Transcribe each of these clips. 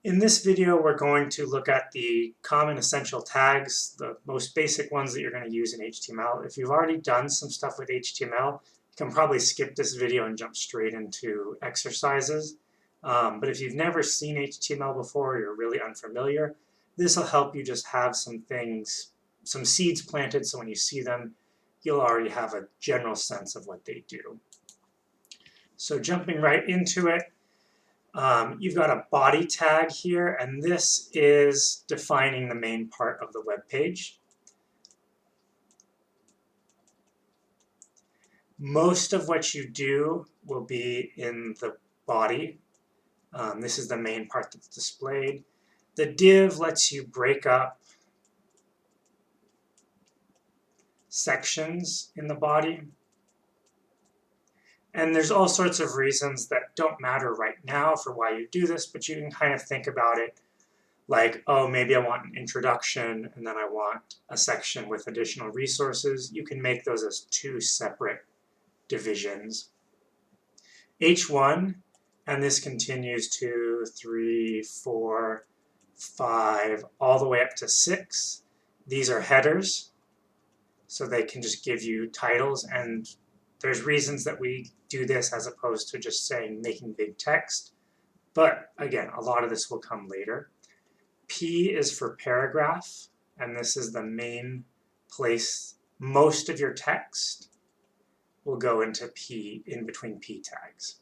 In this video, we're going to look at the common essential tags, the most basic ones that you're going to use in HTML. If you've already done some stuff with HTML, you can probably skip this video and jump straight into exercises. But if you've never seen HTML before, you're really unfamiliar, this will help you just have some things, some seeds planted, so when you see them, you'll already have a general sense of what they do. So jumping right into it, you've got a body tag here, and this is defining the main part of the web page. Most of what you do will be in the body. This is the main part that's displayed. The div lets you break up sections in the body. And there's all sorts of reasons that don't matter right now for why you do this, but you can kind of think about it like, oh, maybe I want an introduction and then I want a section with additional resources. You can make those as two separate divisions. H1, and this continues to 3, 4, 5, all the way up to 6. These are headers, so they can just give you titles, and there's reasons that we do this as opposed to just saying making big text. But again, a lot of this will come later. P is for paragraph, and this is the main place most of your text will go into P, in between P tags,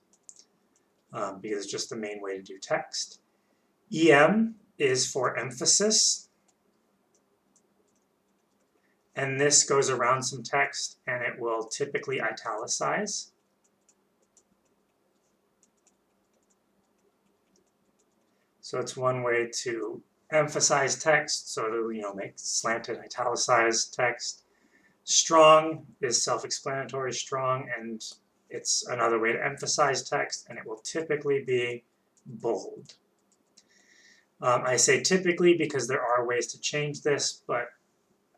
because it's just the main way to do text. EM is for emphasis, and this goes around some text and it will typically italicize. So it's one way to emphasize text, so to make slanted italicized text. Strong is self-explanatory, strong, and it's another way to emphasize text, and it will typically be bold. I say typically because there are ways to change this, but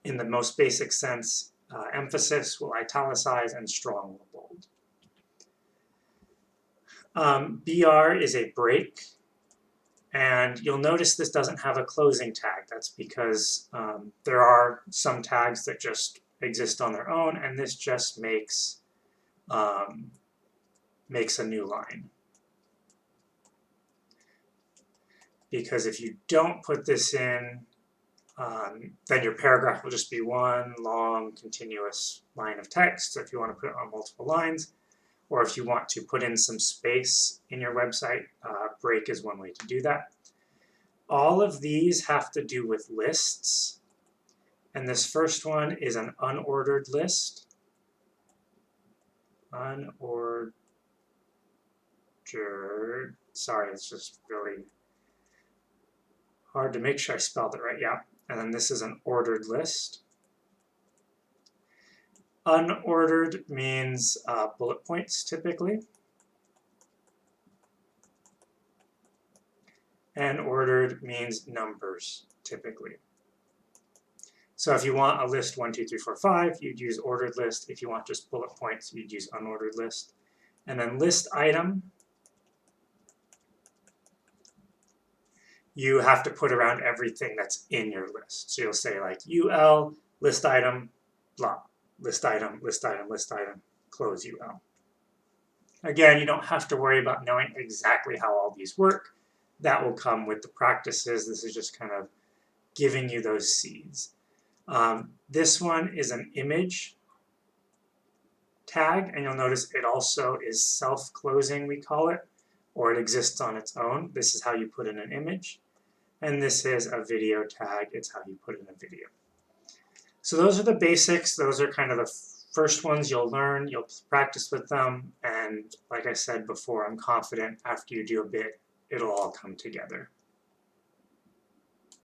in the most basic sense, emphasis will italicize and strong will bold. BR is a break, and you'll notice this doesn't have a closing tag. That's because there are some tags that just exist on their own, and this just makes a new line. Because if you don't put this in, then your paragraph will just be one long continuous line of text. So if you want to put it on multiple lines, or if you want to put in some space in your website, break is one way to do that. All of these have to do with lists, and this first one is an unordered list. Unordered, sorry, it's just really hard to make sure I spelled it right, yeah. And then this is an ordered list. Unordered means bullet points, typically. And ordered means numbers, typically. So if you want a list 1, 2, 3, 4, 5, you'd use ordered list. If you want just bullet points, you'd use unordered list. And then list item, you have to put around everything that's in your list. So you'll say like UL, list item, blah, list item, list item, list item, close UL. Again, you don't have to worry about knowing exactly how all these work. That will come with the practices. This is just kind of giving you those seeds. This one is an image tag, and you'll notice it also is self-closing, we call it, or it exists on its own. This is how you put in an image. And this is a video tag. It's how you put in a video. So those are the basics. Those are kind of the first ones you'll learn. You'll practice with them. And like I said before, I'm confident after you do a bit, it'll all come together.